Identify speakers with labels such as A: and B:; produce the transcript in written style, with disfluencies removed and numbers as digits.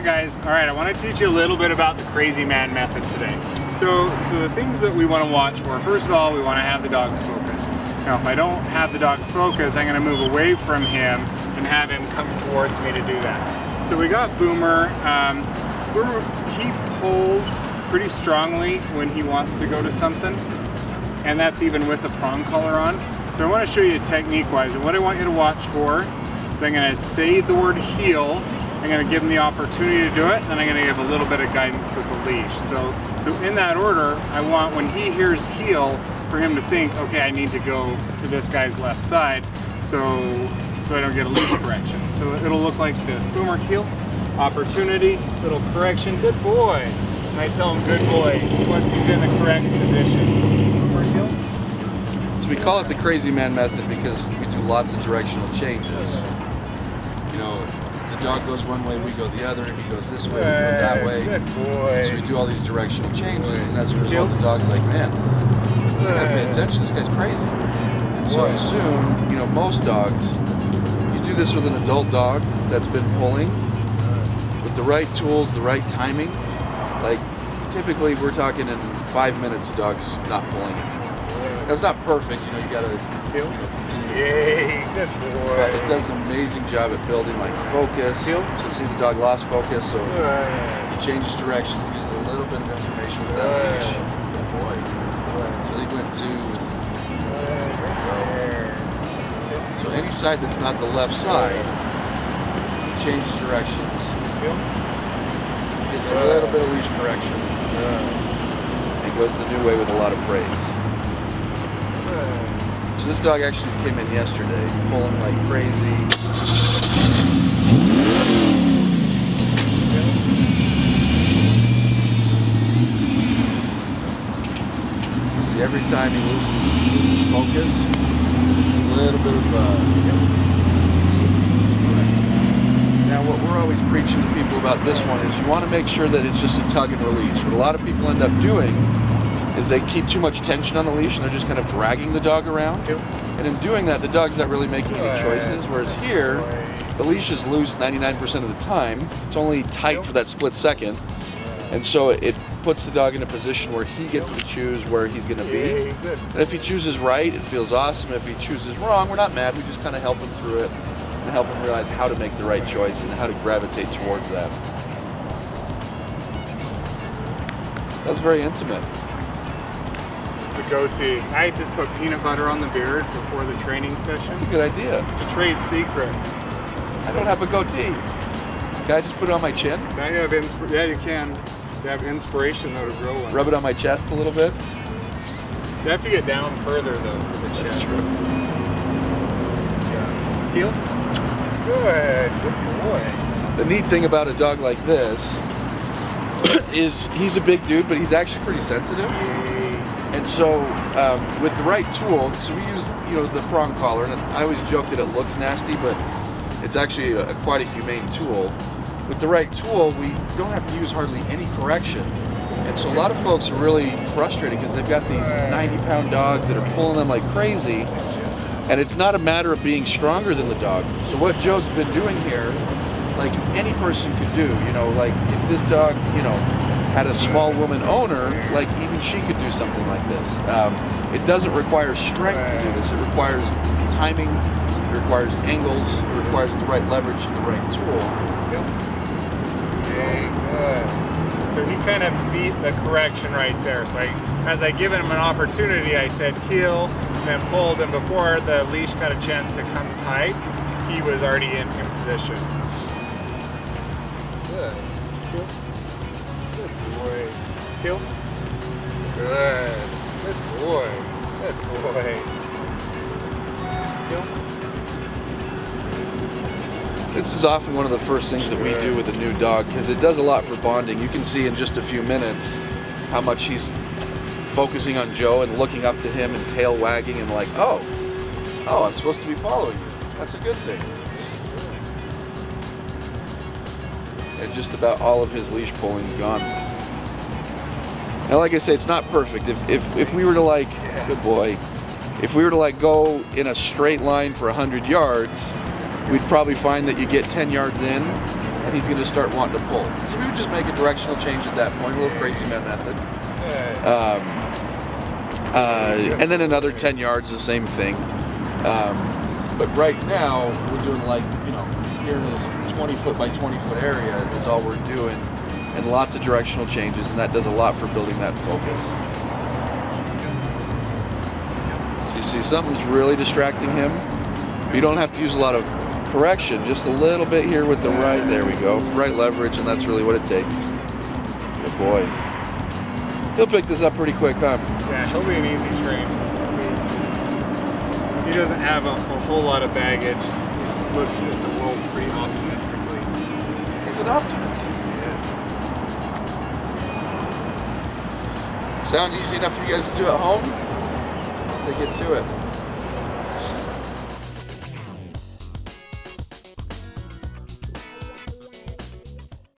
A: Alright guys, I want to teach you a little bit about the crazy man method today. So the things that we want to watch for, first of all, we want to have the dogs focus. Now if I don't have the dogs focus, I'm going to move away from him and have him come towards me to do that. So we got Boomer. Boomer, he pulls pretty strongly when he wants to go to something, and that's even with a prong collar on. So I want to show you technique wise, and what I want you to watch for is I'm going to say the word heel, I'm going to give him the opportunity to do it, and I'm going to give a little bit of guidance with the leash. So in that order, I want when he hears heel for him to think, okay, I need to go to this guy's left side so I don't get a leash correction. So it'll look like this: Boomer, heel, opportunity, little correction, good boy. And I tell him good boy once he's in the correct position. Boomer, heel.
B: So we call it the crazy man method because we do lots of directional changes. You know, the dog goes one way, we go the other. He goes this way, we go that way.
A: Good boy.
B: So we do all these directional changes, and as a result, the dog's like, man, you gotta pay attention. This guy's crazy. And so soon, you know, most dogs, you do this with an adult dog that's been pulling with the right tools, the right timing. Like typically, we're talking in 5 minutes, the dog's not pulling. That's not perfect, you know. You gotta.
A: Yay, good boy.
B: But it does an amazing job at building like focus. So you see the dog lost focus, so he changes directions, gives a little bit of information with that leash. Good boy. So he went to. So any side that's not the left side, he changes directions. Gets a little bit of leash correction. And goes the new way with a lot of praise. So this dog actually came in yesterday, pulling like crazy. See, every time he loses focus, a little bit of. Now, what we're always preaching to people about this one is you want to make sure that it's just a tug and release. What a lot of people end up doing is they keep too much tension on the leash and they're just kind of dragging the dog around. And in doing that, the dog's not really making any choices. Whereas here, the leash is loose 99% of the time. It's only tight for that split second. And so it puts the dog in a position where he gets to choose where he's going to be. And if he chooses right, it feels awesome. If he chooses wrong, we're not mad. We just kind of help him through it and help him realize how to make the right choice and how to gravitate towards that. That's very intimate.
A: The goatee. I just put peanut butter on the beard before the training session.
B: That's a good idea.
A: It's a trade secret.
B: I don't have a goatee. Can I just put it on my chin?
A: Now you have yeah, you can. You have inspiration though to grow one.
B: Rub it on my chest a little bit.
A: You have to get down further though with the chest.
B: That's true.
A: Yeah. Heel. Good boy.
B: The neat thing about a dog like this is he's a big dude, but he's actually pretty sensitive. And so with the right tool, so we use, you know, the prong collar, and I always joke that it looks nasty, but it's actually quite a humane tool. With the right tool, we don't have to use hardly any correction. And so a lot of folks are really frustrated because they've got these 90-pound dogs that are pulling them like crazy, and it's not a matter of being stronger than the dog. So what Joe's been doing here, like any person could do, you know, like if this dog, you know, had a small woman owner, like even she could do something like this. It doesn't require strength to do this. It requires timing, it requires angles, it requires the right leverage and the right tool.
A: Okay, good. So he kind of beat the correction right there. So as I given him an opportunity, I said heel, and then pulled, and before the leash got a chance to come tight, he was already in position. Good. Heel. Good boy. Heel. Good. Good boy. Good boy. Heel.
B: This is often one of the first things that we do with a new dog because it does a lot for bonding. You can see in just a few minutes how much he's focusing on Joe and looking up to him and tail wagging and like, oh, I'm supposed to be following you. That's a good thing. And just about all of his leash pulling's gone. Now, like I say, it's not perfect. If we were to like, good boy, if we were to like go in a straight line for 100 yards, we'd probably find that you get 10 yards in, and he's going to start wanting to pull. So we would just make a directional change at that point, a little crazy man method. And then another 10 yards, the same thing. But right now, we're doing like, you know, here in this 20 foot by 20 foot area is all we're doing, and lots of directional changes, and that does a lot for building that focus. So you see something's really distracting him. You don't have to use a lot of correction, just a little bit here with the right, there we go, right leverage, and that's really what it takes. Good boy. He'll pick this up pretty quick, huh?
A: Yeah, he'll be an easy train. He doesn't have a whole lot of baggage. He looks at the world pretty optimistically.
B: He's an optimist.
A: He is.
B: Sound easy enough for you guys to do at home? Let's get to it.